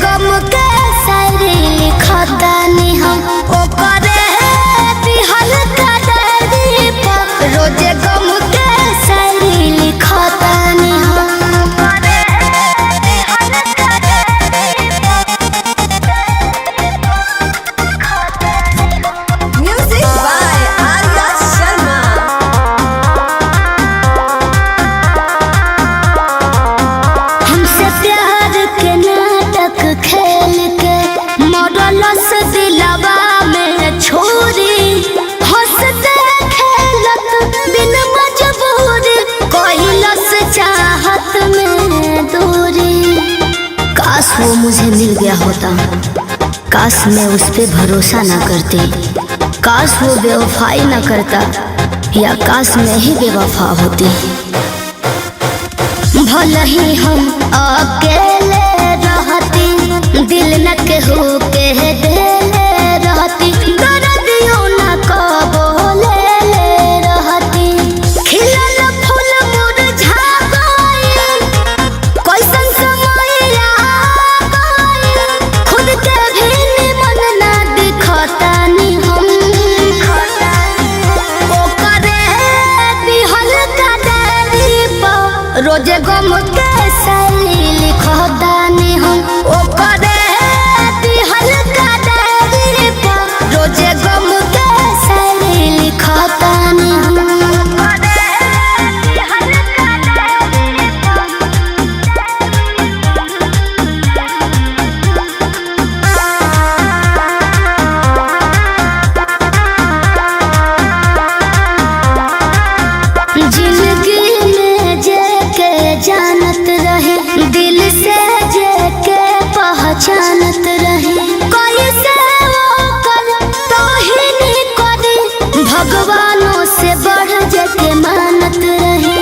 गम के शायरी लिखतानी हम ओकरे दिहल का डायरी पर रोजे गम के शायरी लिखतानी हम ओकरे दिहल का डायरी पर म्यूजिक बाय आर्या शर्मा। हमसे प्यार के नाटक खेल के मॉडल से दिलवा में छोरी हंसते खेलत बिन मजबूरी कोहिलस चाहत में दूरी। काश वो मुझे मिल गया होता, काश मैं उस पे भरोसा ना करती, काश वो बेवफाई ना करता, या काश मैं ही बेवफा होती। भले ही हम अकेले रहती दिल न केहू के देले रहती दर्दियों न कबो ले रहती। खिलल फूल मुरझा गइल कैसन समय आ गइल खुद के भी निमन ना दिखतानी हम ओकरे दिहल का डायरी पर रोजे गम के शायरी लिखतानी हम ओकरे दिहल का डायरी पर रोजे गम के शायरी लिखतानी हम ओकरे दिहल का डायरी पर जिंदगी में जे के जानत रहे दिल से जे के पहचानत रहे कैसे वो कर तोहिनी करी भगवानों से बढ़ जे के मानत रहे।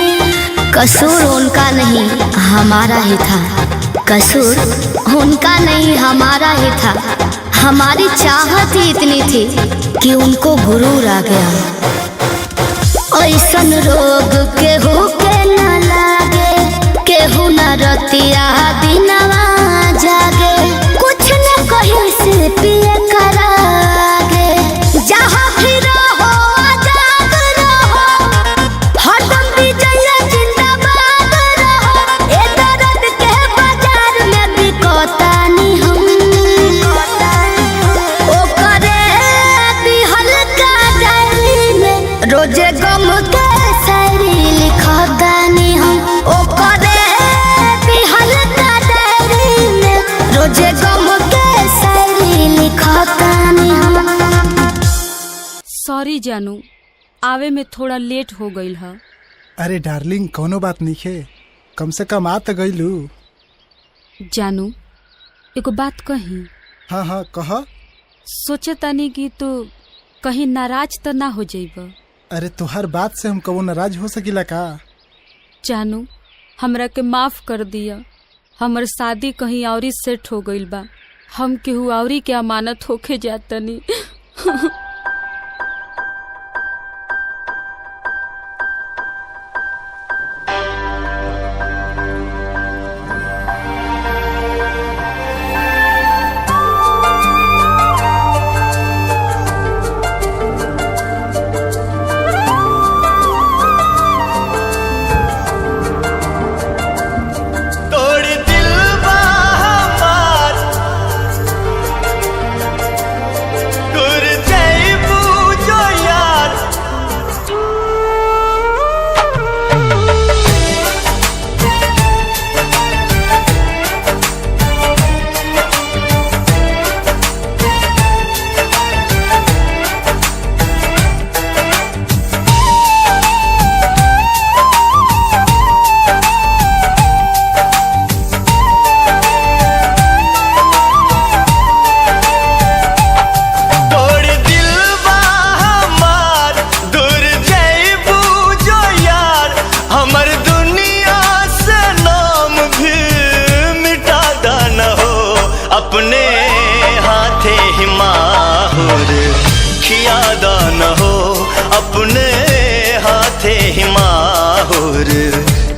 कसूर उनका नहीं हमारा ही था, कसूर उनका नहीं हमारा ही था। हमारी चाहत ही इतनी थी कि उनको गुरूर आ गया। ऐसन रोग केहू के न लागे केहू न रतिया दिनवा जागे कुछ न कहीं से पिए करागे। जहाँ भी रहो आजाद रहो हरदम विजय जिंदाबाद रहो। ए दर्द के बाजार में बिकतानी हम ओकरे दिहल का डायरी में रोजे गम के शायरी लिखतानी हम ओकरे दिहल का डायरी में रोजे गम के शायरी लिखतानी हम। सॉरी जानू, आवे में थोड़ा लेट हो गईल है। अरे डार्लिंग कोनो बात नहीं है, कम से कम आ तो गईलू। जानू एगो बात कही। हाँ हाँ कह। सोचे तानी कि तू कहीं नाराज तो ना हो जाइब। अरे तुहार बात से हम कबो नाराज हो सकीला का? जानू हमरा के माफ कर दिया, हमर शादी कहीं औरी सेट हो गईल बा, हम केहू औरी के अमानत होके जातनी।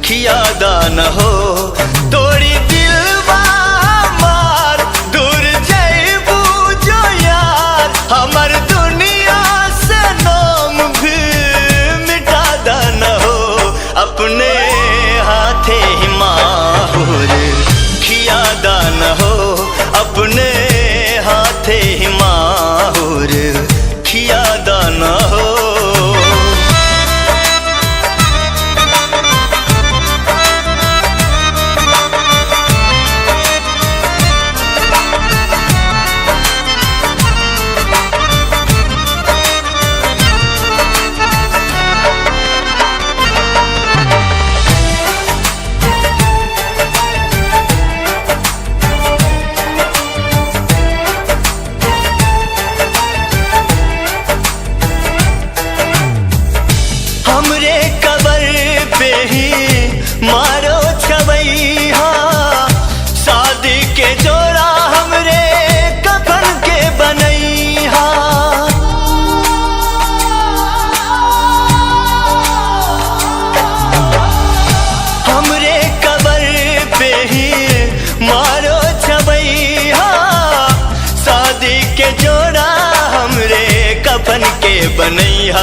खियादा न हो तोड़ी दिलवा मार बनैया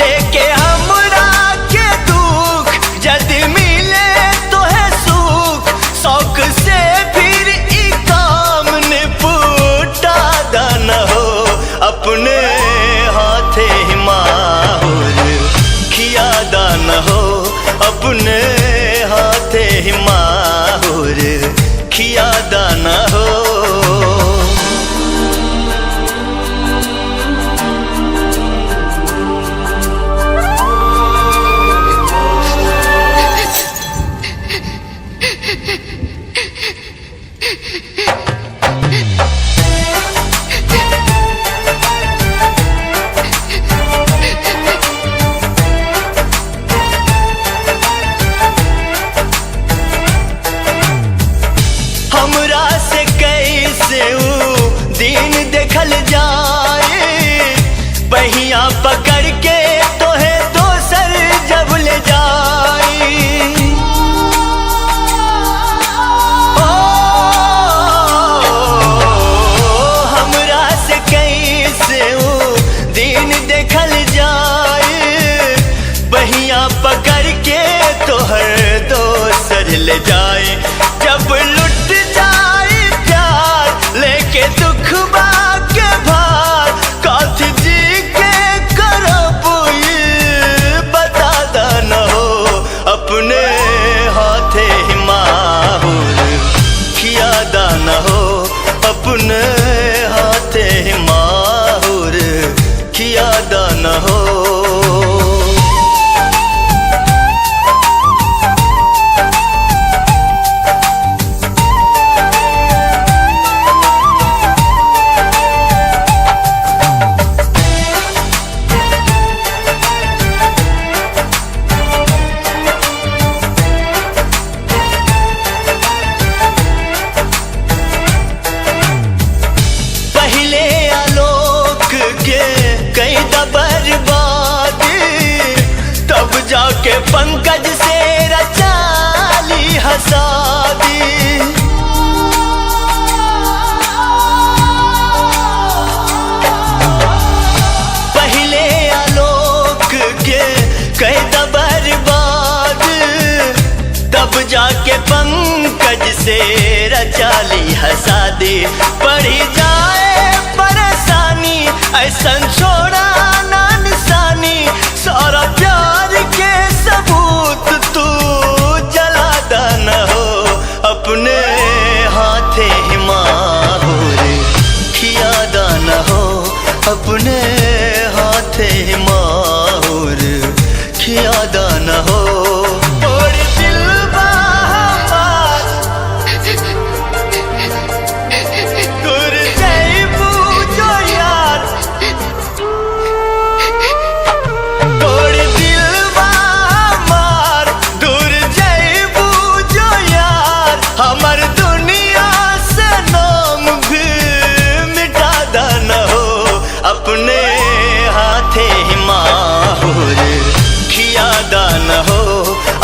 देखे हमरा के दुख यदि मिले तो है सुख शौक से फिर ई काम निपटा दान हो अपने हाथे माहुर खिया दान हो अपने हाथे माहुर खिया दान हो। हमरा से कैसे ऊ दिन देखल जाए बहिया पकड़ के तोहे दोसर जब ले जाए ओ हमरा से कैसे ऊ दिन देखल जाए बहिया पकड़ के तोहर दोसर ले जाए जब लुट जाए प्यार लेके दुख के भार काथी जी के करब ये बता दान हो अपने हाथे माहुर खिया दान हो अपने हाथे माहुर खिया दान हो। तब जाके पंकज से रचाली हसादी पहले आलोक के कैद बर्बाद तब जाके पंकज से रचाली हसादी पड़ी जाए परेशानी ऐसन छोड़ा सारा प्यार के सबूत तू जला दान हो अपने हाथे माहुर खिया दान हो अपने हाथे माहुर खिया दान हो। और दिल दूर जाइबू जो यार हमर दुनिया से नाम भी मिटा दान हो अपने हाथे माहुर खिया दान हो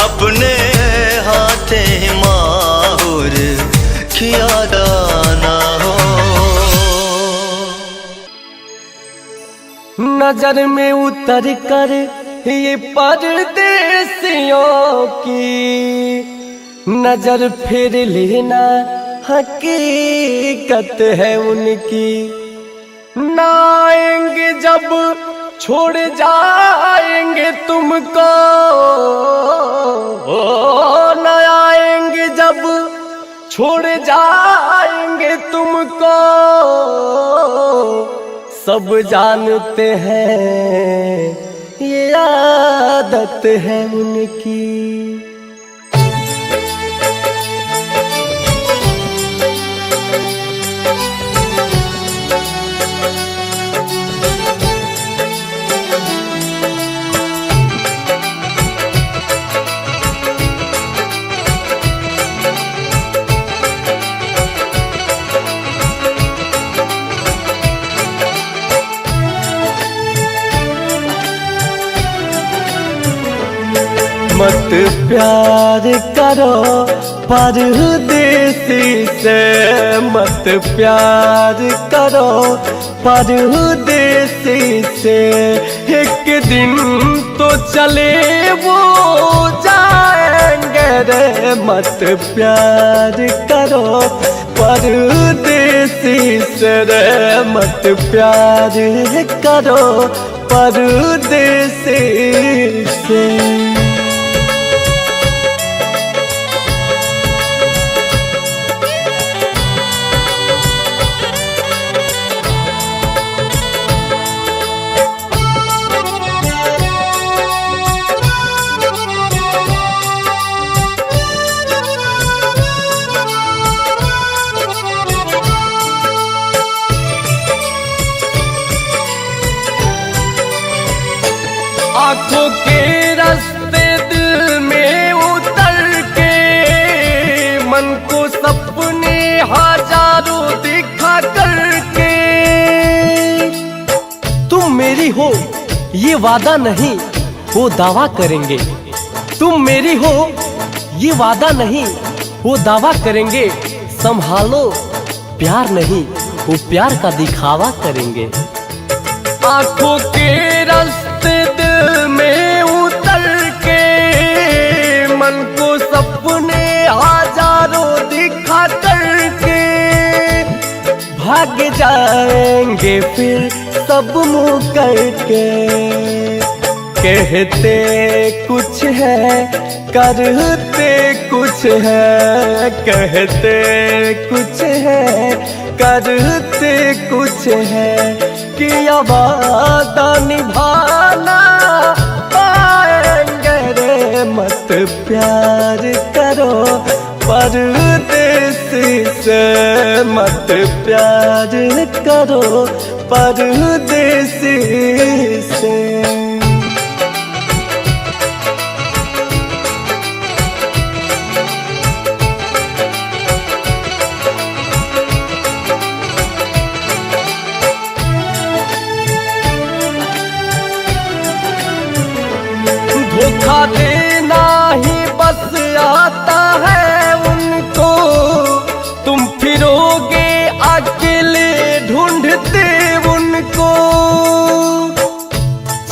अपने हाथे माहुर खिया दान हो। नजर में उतर कर ये परदेसियों की नजर फिर लेना हकीकत है उनकी ना आएंगे जब छोड़ जाएंगे तुमको ना आएंगे जब छोड़ जाएंगे तुमको सब जानते हैं ये आदत है उनकी। मत प्यार करो परदेसी से, मत प्यार करो परदेसी से एक दिन तो चले वो जाएंगे रे। मत प्यार करो परदेसी से रे, मत प्यार करो परदेसी से। आंखों के रास्ते दिल में उतर के, मन को सपने हजारों दिखा करके। तुम मेरी हो ये वादा नहीं वो दावा करेंगे, तुम मेरी हो ये वादा नहीं वो दावा करेंगे। संभालो प्यार नहीं वो प्यार का दिखावा करेंगे। आंखों के रास्ते दिल में उतर के, मन को सपने हजारों दिखा करके। भाग जाएंगे फिर सब मुँह करके, कहते कुछ है करते कुछ है, कहते कुछ है करते कुछ है। किया वादा निभाना पाएंगे रे। मत प्यार करो परदेसी से, मत प्यार करो परदेसी से। धोखा देना ही बस आता है उनको, तुम फिरोगे अकेले ढूंढते उनको।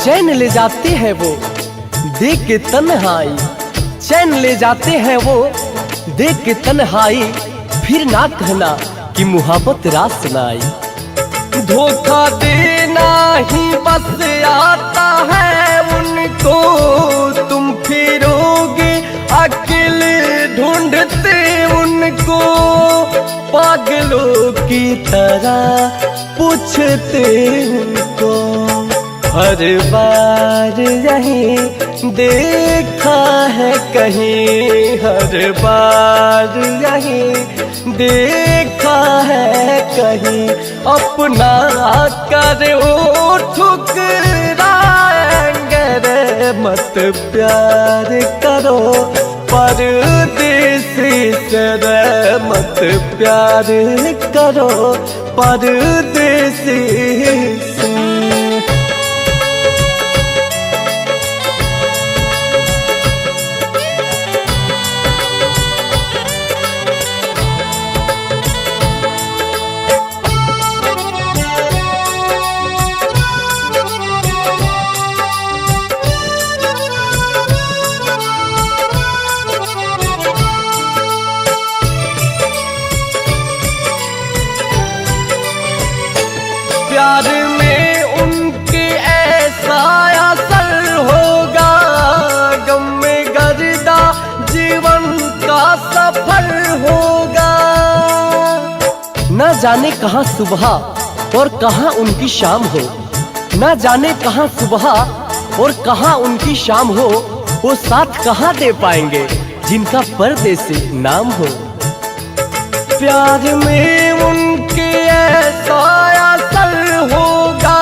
चैन ले जाते हैं वो देख के तन्हाई, चैन ले जाते हैं वो देख के तन्हाई। फिर ना कहना कि मुहब्बत रास न आई। धोखा देना ही बस आता है उनको, तुम फिरोगे अकेले ढूंढते उनको। पागलों की तरह पूछते उनको, हर बार यही देखा है कहीं, हर बार यही देखा है कहीं। अपना करे वो ठुकराएंगे रे। मत प्यार करो परदेसी से रे, मत प्यार करो परदेसी से। प्यार में उनके ऐसा असर होगा, गम में गर्दा जीवन का सफर होगा। न जाने कहाँ सुबह और कहाँ उनकी शाम हो, न जाने कहाँ सुबह और कहाँ उनकी शाम हो। वो साथ कहाँ दे पाएंगे जिनका परदेसी नाम हो। प्यार में उनके ऐसा असर होगा,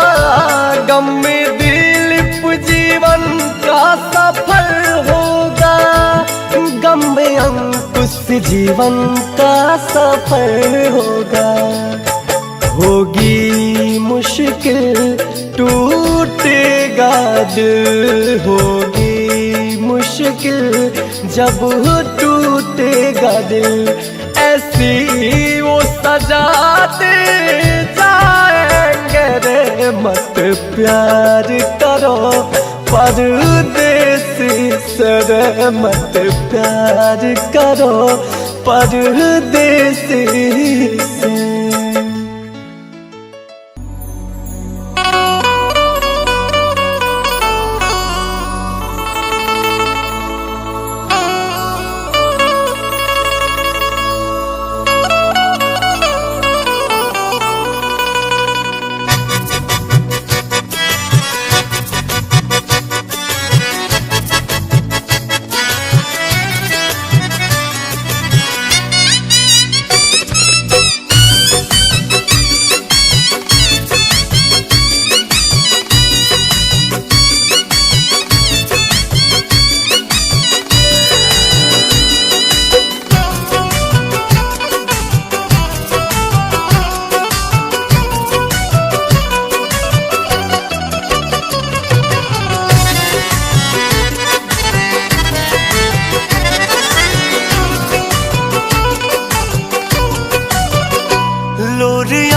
गम में दिलीप जीवन का सफर होगा। गम में अंकुश जीवन का सफर होगा। होगी मुश्किल टूटेगा दिल, होगी मुश्किल जब टूटेगा दिल। ऐसी वो सजा दे जाएंगे रे। मत प्यार करो, परदेसी से मत प्यार करो, परदेसी से।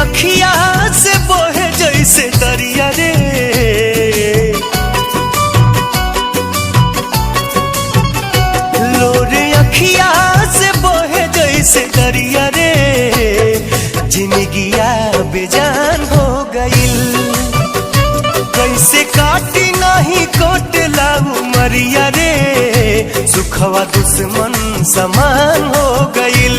अखिया से बोहे जैसे दरिया रे, लोरे अखिया से बोहे जैसे दरिया रे, जिंदगिया बेजान हो गइल, कैसे काटी नहीं कोटला उमरिया रे, सुखवा दुश्मन समान हो गइल।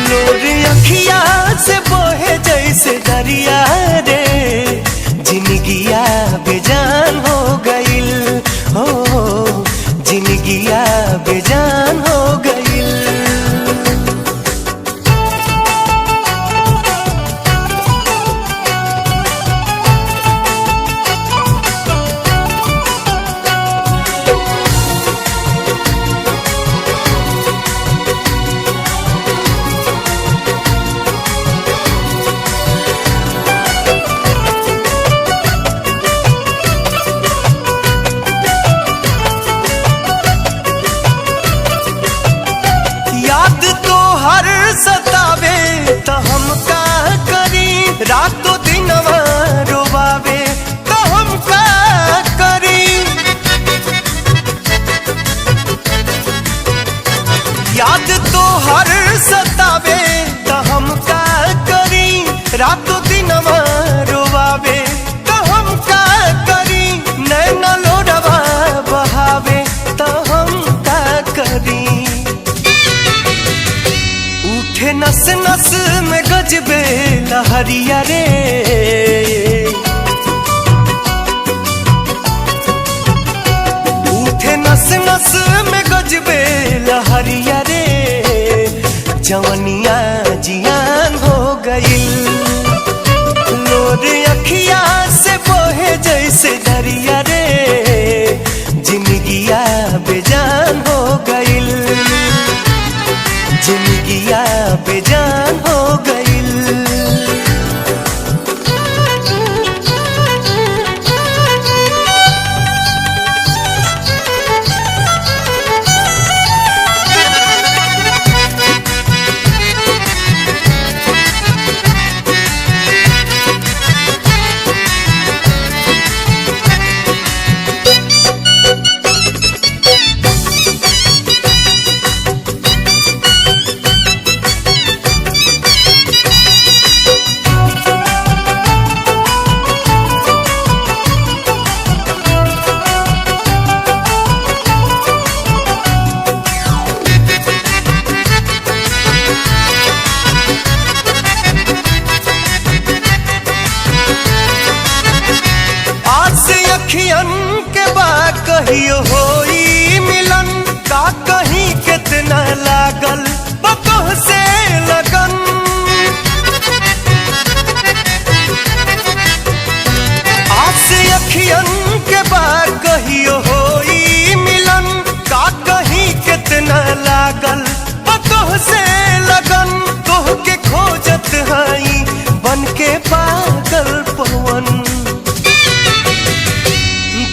लोरे अखिया से बोहे जैसे दरिया रे, जिंदगिया बेजान हो गइल, हो जिंदगिया बेजान हो गइल। सतावे तो हम का करी, रातों दिन रोवावे तो हम का करी। याद तो हर सतावे तो हम का करी, रातों दिन रोवावे तो हम का करी। नैना लोडवा बहावे तो हम का करी। उठे नस नस में गजबे लहरिया रे, उठे नस नस में गजबे लहरिया रे, जवनिया जियान हो गइल। लोरे अखिया से बोहे जैसे दरिया रे, जिंदगिया बेजान हो गइल, जिंदगिया बेजान हो गइल। अखियन के बा कहियो होई मिलन, का कहीं कितना लागल बतोह से लगन। आस अखियन के बा कहियो होई मिलन, का कहीं कितना लागल बतोह से लगन। तोह के खोजत हई बन के पागल पवन,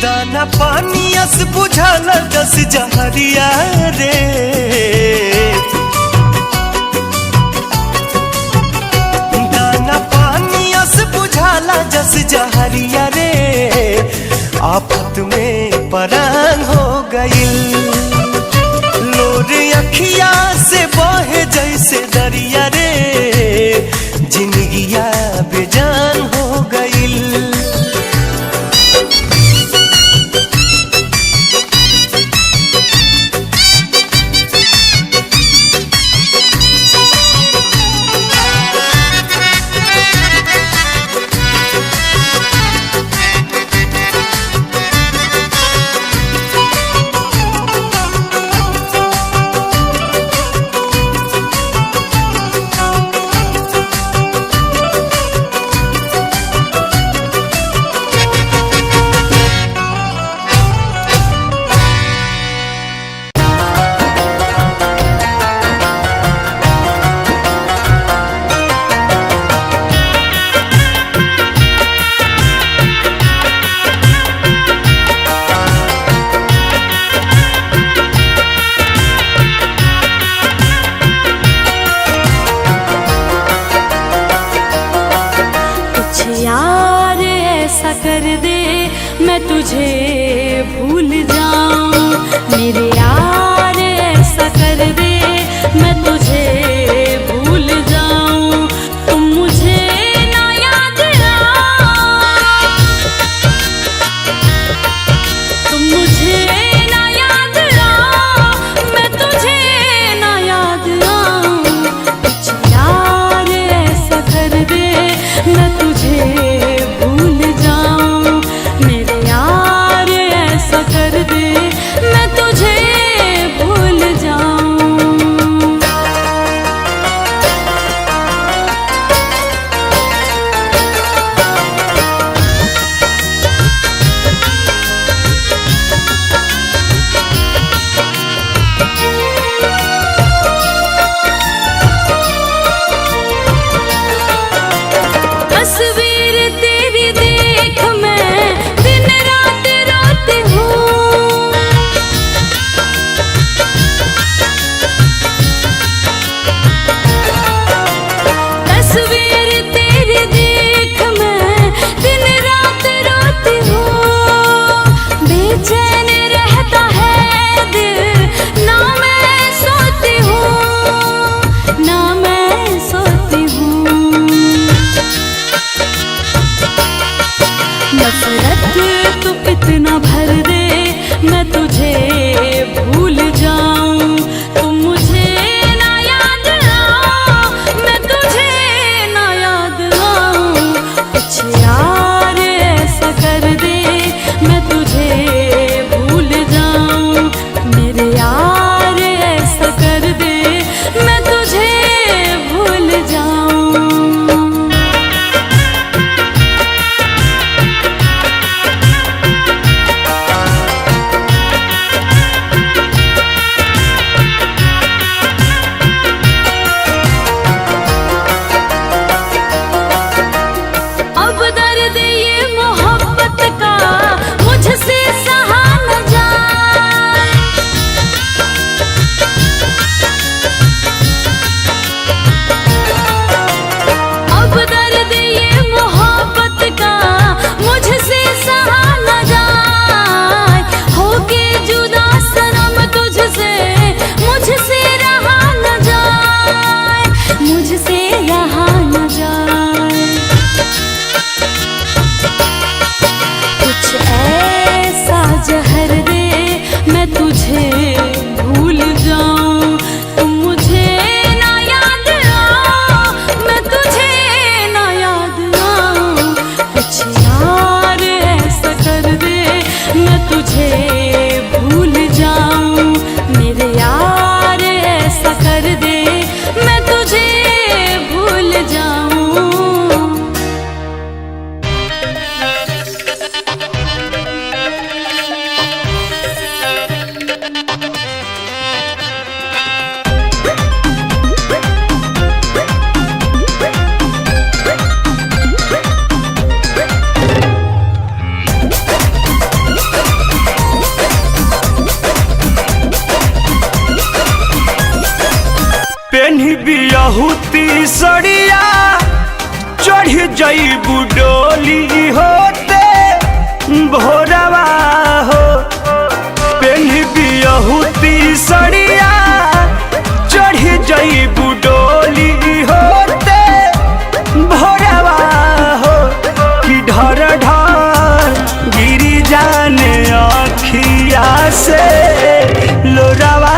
दाना पानी अस बुझल दस जहरिया रे। दाना पानी अस बुझाला जस परान हो गइल। लोर अखिया से बहे जैसे दरिया रे, जिंदगिया बेजान हो गइल। यार ऐसा कर दे मैं तुझे भूल जाऊं, मेरे यार ऐसा कर दे मैं तुझे भूल जाऊं। तुम मुझे ना याद आओ, तुम मुझे ना याद आओ, मैं तुझे ना याद आऊं। कुछ यार ऐसा कर दे मैं तुझे भूल जाऊं, मेरे यार ऐसा कर दे मैं तुझे भूल जाऊं। तस्वीर तेरी देख मैं दिन रात रोती हूँ, तस्वीर तेरी देख मैं दिन रात रोती हूँ। बेचैन रहता है दिल ना मैं सोती हूँ, ना मैं सोती हूँ। नफरत तू इतना भर दे मैं तुझे भूल जाऊं। तुम मुझे ना याद आओ, मैं तुझे ना याद आऊं। कुछ यार ऐसा कर दे मैं तुझे भूल जाऊं, मेरे यार ऐसा कर दे मैं तुझे भूल जाऊं। अब दर्द ये मोहब्बत का मुझसे सहा न जाए, अब दर्द ये मोहब्बत का मुझसे सहा न जाए। होके जुदा सनम तुझसे मुझसे रहा न जाए, मुझसे रहा न जाए। कुछ ऐसा जहर दे मैं तुझे भूल जाऊं। तुम मुझे ना याद आओ, मैं तुझे ना याद आऊं। कुछ यार ऐसा कर दे मैं तुझे भूल जाऊं, मेरे यार ऐसा कर दे मैं तुझे भूल जाऊं। पेन्ही बियाहुती सड़िया चढ़ जईबू डोली होते भोरवा हो। सड़िया चढ़ी जईबू डोली होते भोरवा हो कि ढर ढर गिरी जाने अखिया से लोरावा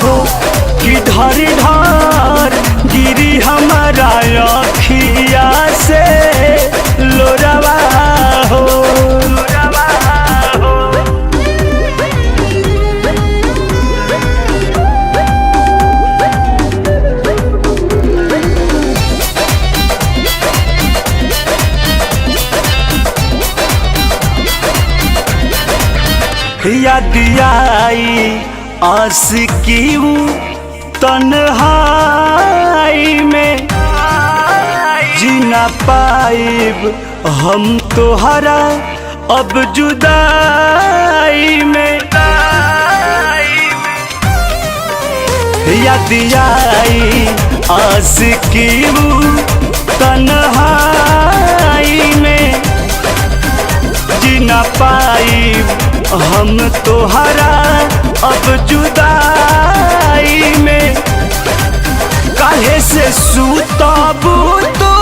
हो कि ढर ढर गिरी हमारा अखिया से लोरावा हो। याद आई आशिकी तन्हाई में जीना पाइब हम तोहरा अब जुदाई में। याद आई आशिकी तन्हाई में जीना पाइब हम तोहरा अब जुदाई में। काहे से सुतबू तू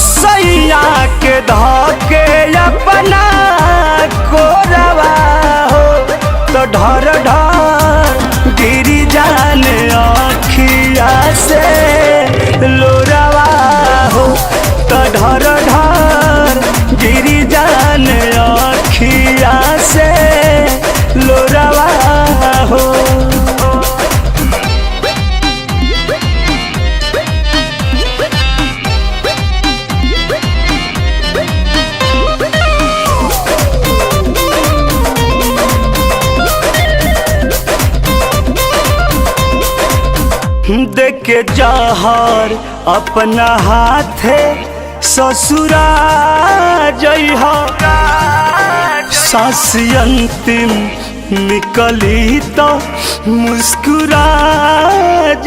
सैया के धके अपना कोरवा हो तो ढर ढर गिरी जाने अखिया से लोरावा हो तो ढर ढर गिरी जाने अखिया से लोरावा हो। देखे जहर अपना हाथे ससुरा जइहा सांस अंतिम निकली तो मुस्कुरा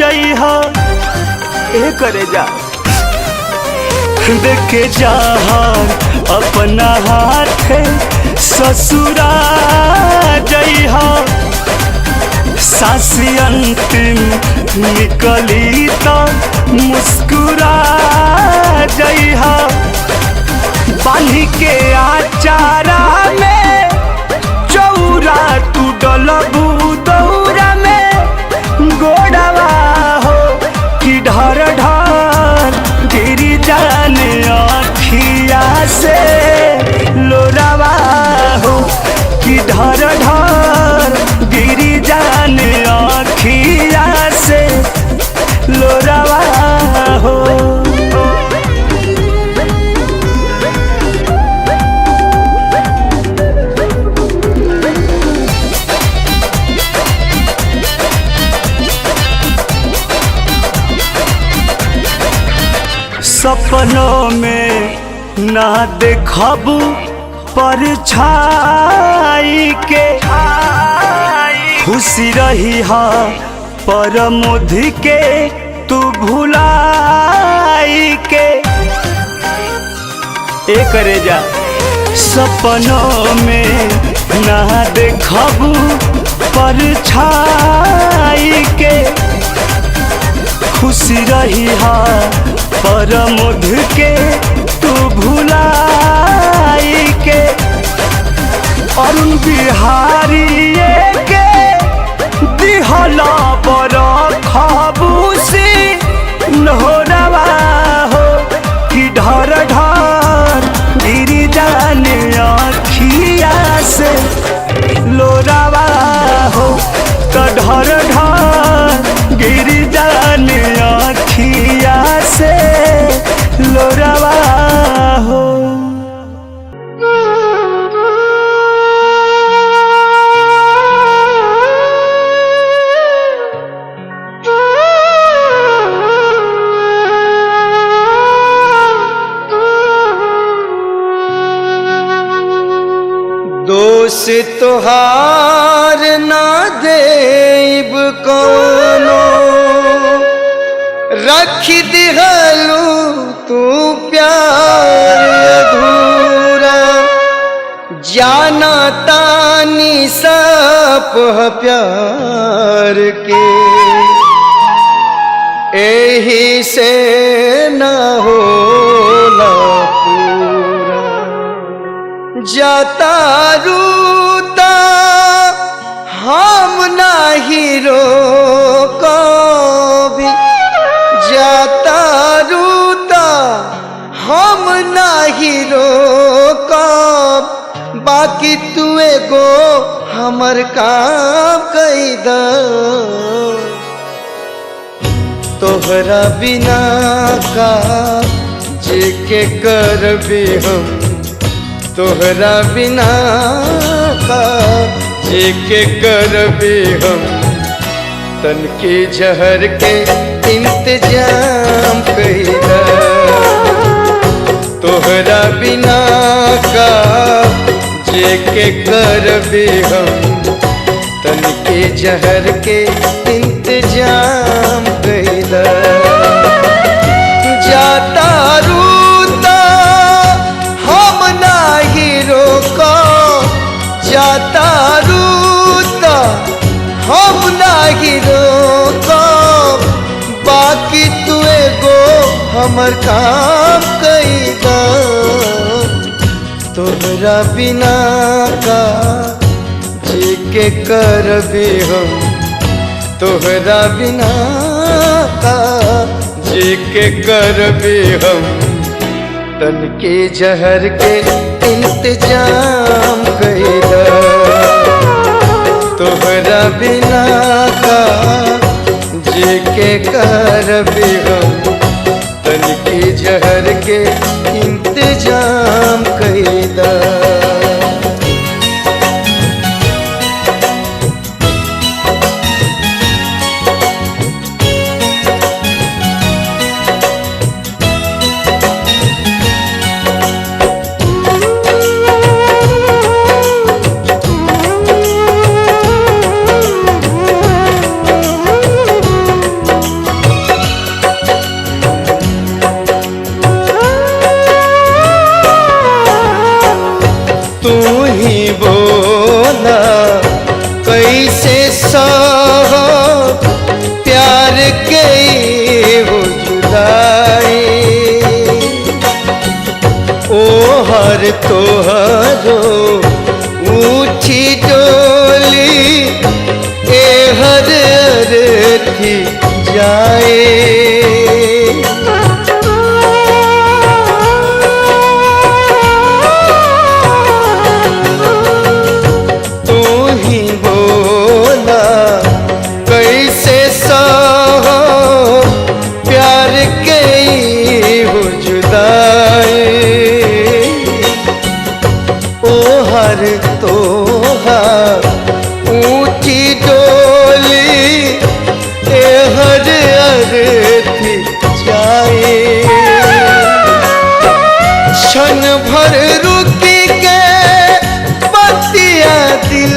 जइहा ए करे जा। देखे जहर अपना हाथे ससुरा जइहा सांस अंतिम निकली तो मुस्कुरा जइहा। बांधी के आचारा में चौरा तू डलबू दौरा में गोड़वा हो कि ढर ढर गिरी जाने अखिया से लोरावा हो कि ढर ढर गिरी जाने अखिया से लोरावा हो। सपनों में ना देखबू परछाई के खुशी रही हा परमोधि के तू भुलाई के ए करे जा। सपनों में ना देखबू परछाई के खुशी रही हा परमोधि के तू भुलाई के। अरुण बिहारी के दिहला बर खबूसी नहोरवा हो कि ढर ढर गिरी जाने अखिया से लोरावा हो तो ढर ढर गिरी जाने अखिया से लोरावा हो। दोष तोहार ना देब कोनो रख दिहलू तू प्यार अधूरा जाना तानी साप ह प्यार के, एही से न होला पूरा। जाता रूता हम नाही रोको भी, जाता रूता हम नाही रोको, बाकी तू एगो हमर काम कई द। तोहरा बिना का जेके करबी हम, तोहरा बिना का जेके करबी हम, तन के जहर के इंतजाम कईला। तोहरा बिना का जेके करबी हम, तन के जहर के इंतजाम कईला। जाता रूता हम नाही रोको, जाता रूता हम नाही रोको, बाकी तू एगो हमर काम कईला। तोहरा बिना का जेके करबी हम, तोहरा बिना का जेके करबी हम, तन के जहर के इंतजाम कईला। तोहरा बिना का जेके करबी हम, तन के जहर के इंतजाम कईला। तू ही बोला कैसे सह प्यार के हो जुदाई, ओ हर तोहरो ऊठी डोली, ए हर अर्थी जाए। तोहार ऊँची डोली, ए हर अर्थी जाए। क्षण भर रुकी के बतिया दिल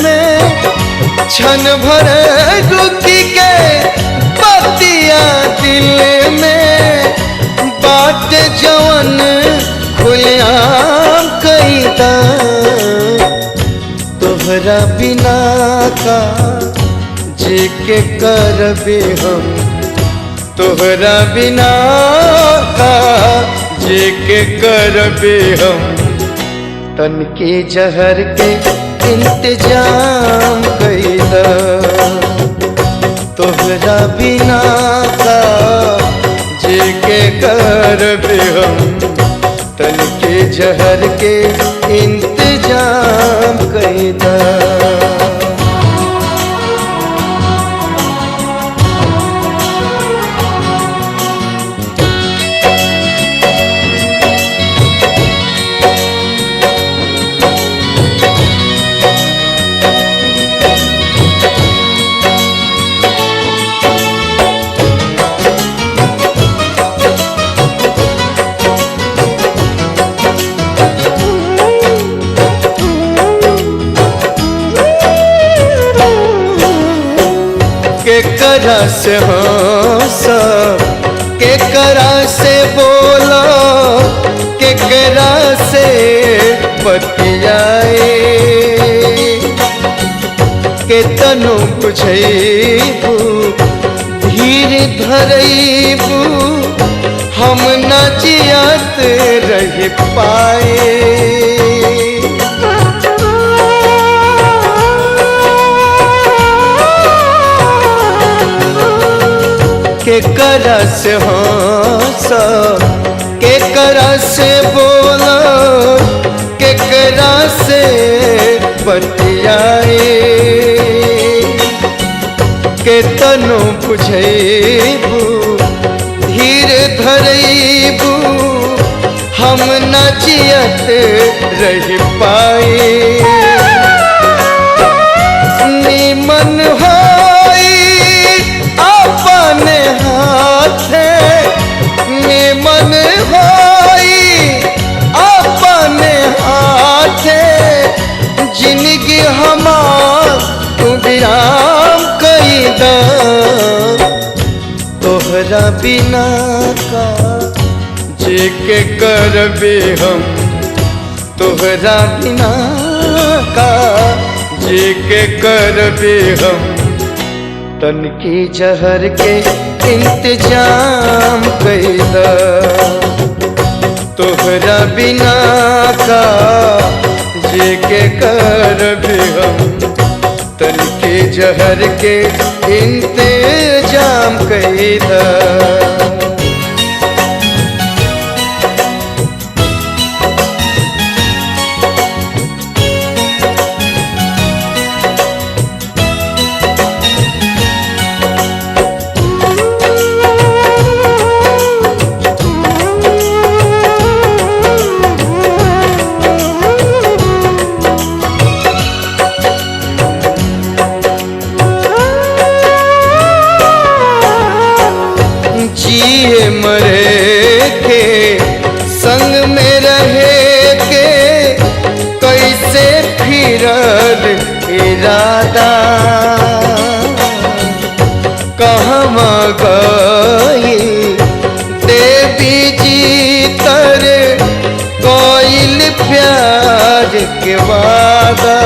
में, क्षण भर रुकी के बतिया दिल में, बाट जवन खुलेआम कईदा। तोहरा बिना का जेके करबी हम, तोहरा बिना का जेके करबी हम, तन के जहर के इंतजाम कईला। तोहरा बिना का जेके करबी हम, तन के जहर के इंतजाम कईला। केकरा से हंसा, केकरा से बोला, केकरा से बतिया केतनो बुझैबू धीर धरैबू हम न जियत रह पाए। के करा से हंस के करा से बोला के करा से बतियाए। केतनो बुझैबू धीर धरैबू हम न जियत रह पाए। निमन होई अपने हाथे निमन होई अपने हाथे जिंदगी हमार तू विराम कई द। तोहरा बिना का जे के करबे हम तोहरा बिना का जे के करबे हम। तनकी जहर के इंतजाम कैला तोहरा बिना का जे के करबे हम। तनकी जहर के इंतजाम कैला। जिए मरे के संग में रहे के कैसे फिरल इरादा। कहवा गई देवी जी तर कोइल प्यार के वादा।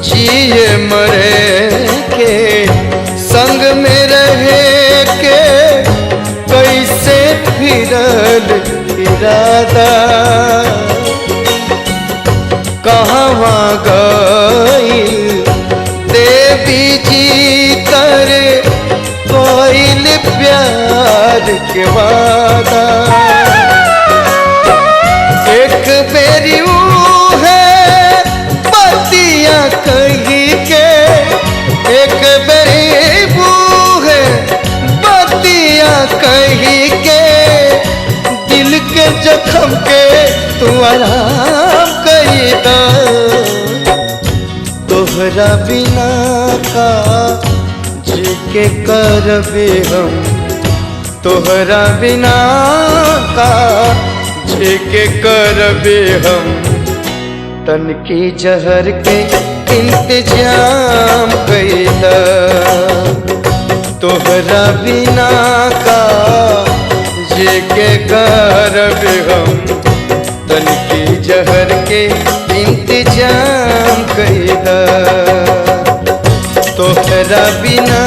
जिए मरे के संग में रहे के कैसे फिरल इरादा। कहवा गई देवी जी तर कोइल प्यार के वादा। एक बेरी कही के एक बेरी बूहे बतिया कही के दिल के जख्म के तू आराम कही द। तोहरा बिना का जी के करबे हम तोहरा बिना का जी के करबे हम। तनकी जहर के इंतजाम कैला तोहरा बिना का जे के करबे हम। तनकी जहर के इंतजाम कैला तोहरा बिना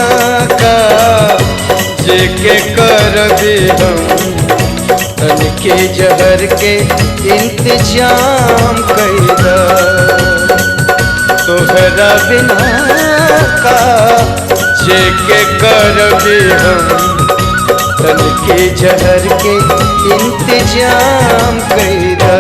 का जे के करबे हम। तनकी जहर के इंतजाम कैला तोहरा बिना का जे के करबे हम। तनकी जहर के इंतजाम कैला।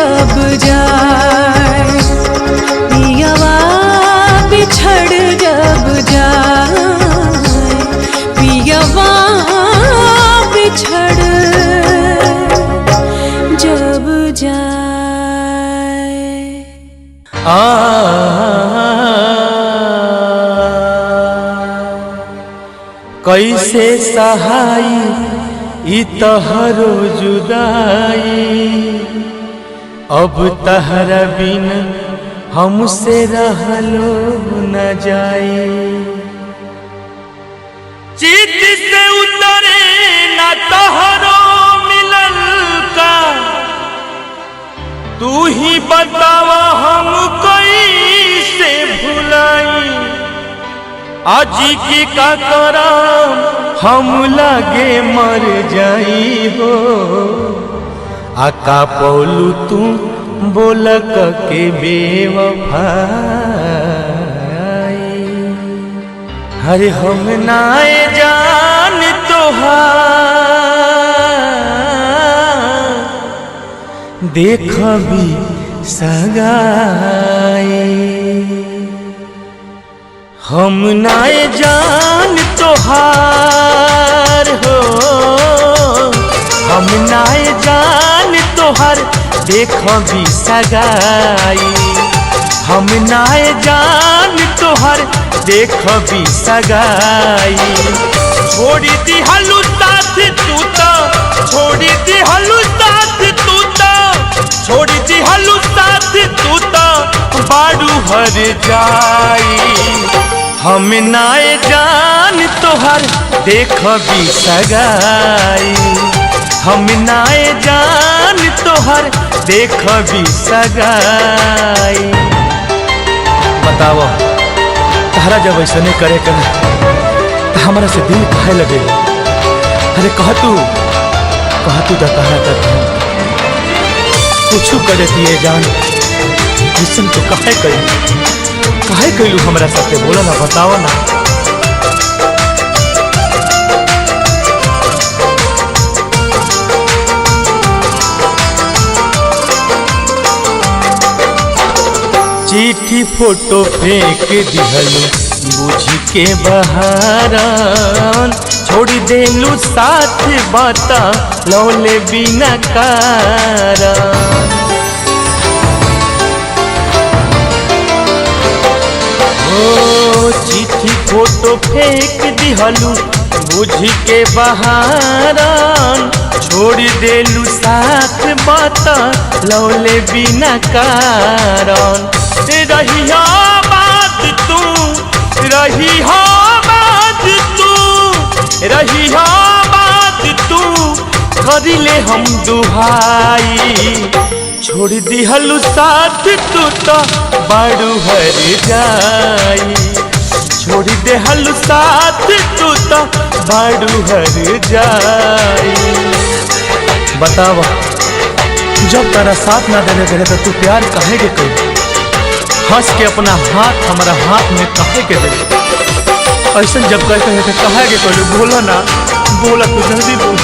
जब जाए, पियवा बिछड़ जब जाए, पियवा बिछड़ जब जाए। कैसे सहाई ई तहरो जुदाई, अब तहरा बिन हमसे रहलो न जाए। चित से उतरे न तहरो मिलल का, तू ही बतावा हम कैसे भुलाई। आजी की का करम हम लागे मर जाई हो, आका पौलू तू बोलक के बेवफाई। हरे हम नाए जान तोहार देख भी सगाई। हम नाए जान तोहार हो, हम नाए जान तोहार देख भी सगाई। हम नाए जान तोहार देख भी सगाई। छोड़ी दी हलू साथ तू तो, छोड़ी दी हलू साथ तू तो, छोड़ी दी हलू साथ तू तो बाड़ू हर जाई। हम नाए जान तोहर देख भी सगाई। हम नाए जान तोहर देख भी सगाई। बताओ तहरा जब ऐसा नहीं करे के तो हमारा से दिल काहे लगे। अरे कह तू तो कहा तक कुछ करे दिए जान, मिशन तो काहे कैलू हमरा साथे, बोला ना, बतावा ना। चिट्ठी फोटो फेंक दिहलू बुझ के बहारन, छोड़ देलू साथ बाता लौले बिना कारण। चिट्ठी फोटो फेंक दिहलू बुझ के बहारन, छोड़ देलू साथ बाता लौले बिना कारण। रही बात तू, रही बात तू, रही बात तू, करिले हम दुहाई। छोड़ दिहलू साथ तू तो बाड़ू हर जाई। छोड़ दिहलू साथ तू तो बाड़ू हर जाई। बतावा जब तेरा साथ ना देने देने तो तू प्यार काहे के कही। हंस के अपना हाथ हमारा हाथ में काहे के दे। ऐसा जब कहते हैं तो काहे के कहलू, बोला ना, बोला तू जल्दी बोल।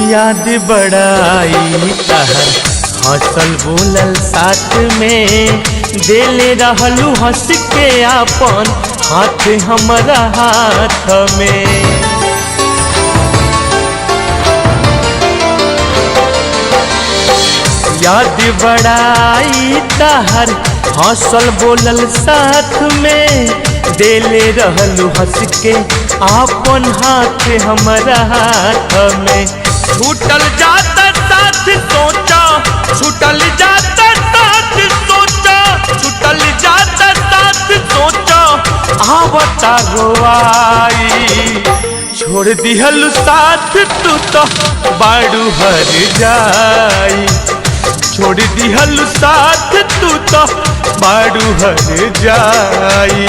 याद बड़ाई तहर हंसल बोलल साथ में, देले रहलू हंस के आपन हाथ हमारा हाथ में। याद बड़ाई तहर हंसल बोलल साथ में, देले रहलू हंस के आपन हाथ हमारा हाथ में। छूटल जाता साथ सोचा, छूटल जाता साथ सोचा, छूटल जाता साथ सोचा, आवता रोआई। छोड़ दिहलू साथ तू तो बाड़ू हर जाई। छोड़ दिहलू साथ तू तो बाड़ू हर जाई।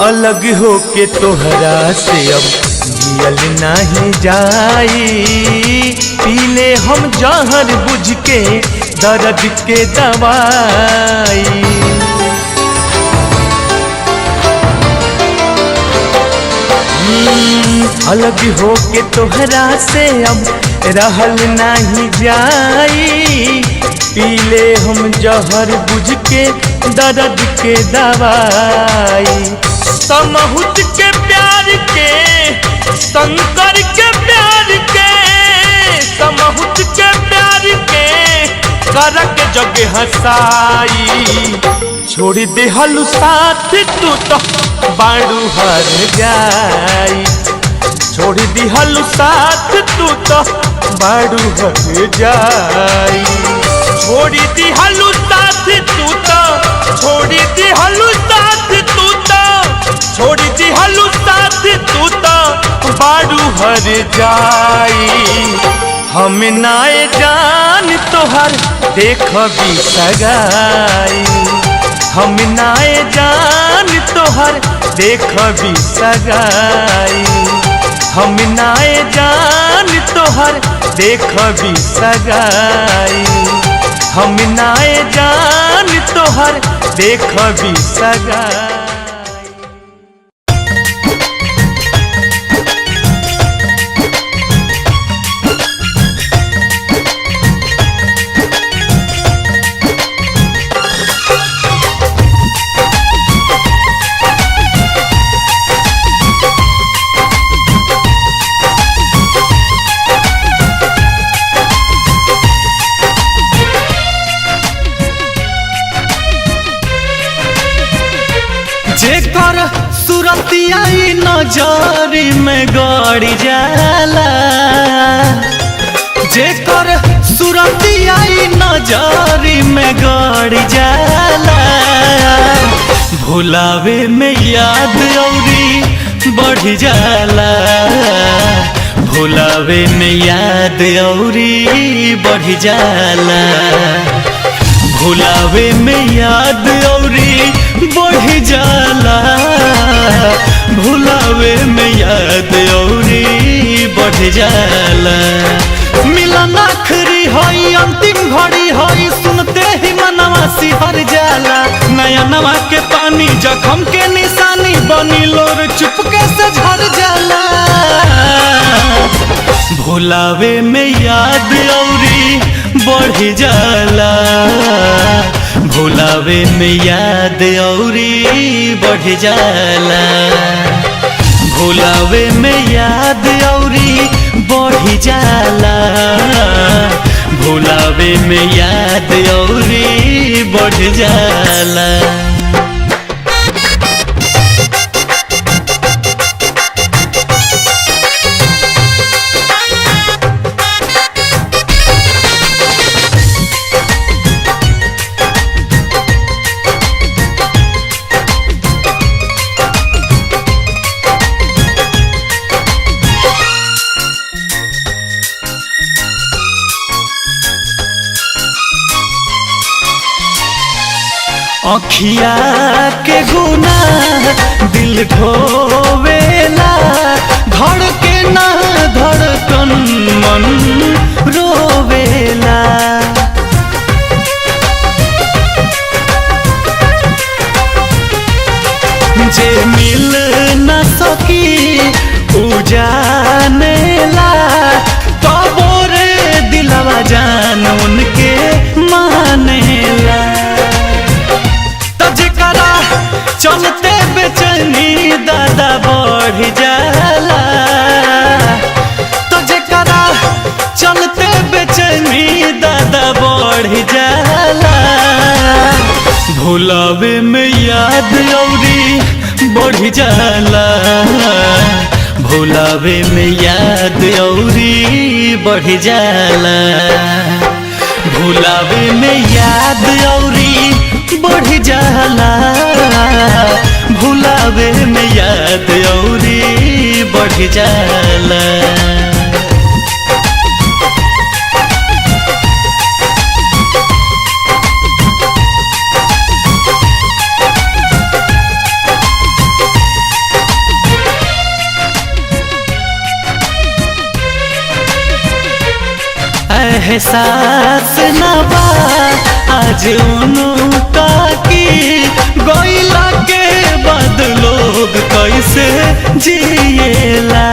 अलग होके तोहरा से अब जियल नहीं जाई। पीले हम जहर बुझ के दर्द के दवाई। अलग होके तोहरा से अब रहल नहीं जाई। पीले हम जहर बुझ के दर्द के दवाई। समहुत के प्यार के शंकर के प्यार के समहुत के प्यार के करक जग हसाई। छोड़ दे हलू साथ तू तो बाड़ू हर जाई। छोड़ दी हलू साथ तू तो बाड़ू हर जाई। छोड़ दी हलू साथ तू तो छोड़ दी हलू साथ तू तो छोड़ दी हलू साथ तू तो बाड़ू हर जाई। हम नाए जान तोहर देखबी सगाई। हम नाए जान तोहर देखबी सगाई। हम नाए जान तोहर देखबी सगाई। हम नाए जान तोहर देखबी सगाई। जेकर सुरतिया नजर में गड़ जाला। जेकर सुरतिया नजर में गड़ जाला। भुलावे में याद औरी बढ़ जाला। भुलावे में याद औरी बढ़ जाला। भुलावे में याद औरी बढ़ जाला। भुलावे में याद औरी बढ़ जाला। मिलन आखिरी होई अंतिम घड़ी होई सुनते ही मनवा सिहर जाला। नया नवा के पानी जख्म के निशानी बनी लोर चुपके से झड़ जाला। भुलावे में याद औरी बढ़ जाला। भुलावे में याद औरी बढ़ जाला। भुलावे में याद औरी बढ़ जाला। भुलावे में याद औरी बढ़ जाला। अखिया के गुना दिल ढोवेला। धड़के ना धड़कन मन रोवेला। जे मिल न सकी उ जानेला। तबो रे दिलवा जान उनके मानेला। चलते बेचैनी दादा बढ़ जाला। तो जेकरा चलते बेचैनी दादा बढ़ जाला। भुलावे में याद औरी बढ़ जाला। भुलावे में याद औरी बढ़ जाला। भुलावे में याद औरी बढ़ जाला। भुलावे में याद औरी बढ़ जाला। एहसास ना बा आज उनका की गइला के बाद लोग कैसे जिएला।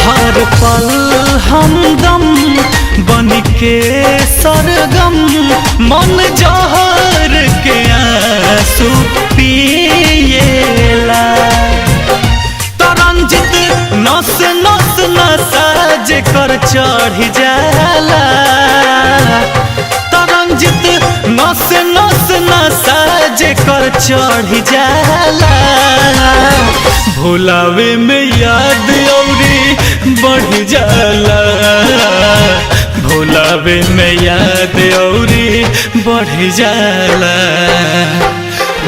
हर पल हमदम बन के सरगम मन जहर के आंसू पिएला। तरंजित नस नस नसा जेकर चढ़ जाला। तरंजित नस नस नसा जेकर चढ़ जाला। भुलावे में याद औरी बढ़ जाला। भुलावे में याद औरी बढ़ जाला।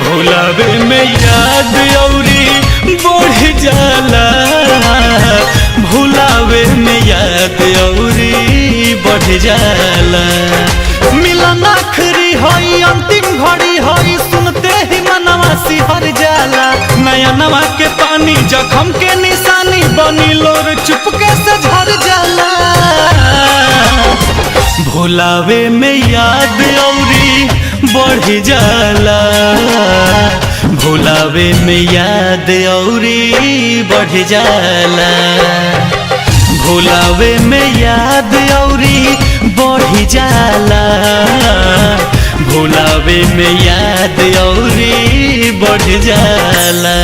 भुलावे में याद औरी बढ़ जाला। भुलावे में याद औरी बढ़ जाला। मिलन आखिरी होई अंतिम घड़ी होई सुनते ही मनवा सिहर जाला। नया नवा के पानी जखम के निशानी बनी लोर चुपके से झर जाला। भुलावे में याद औरी बढ़ जाला। भुलावे में याद औरी बढ़ जाला। भुलावे में याद औरी बढ़ जाला। भुलावे में याद औरी बढ़ जाला।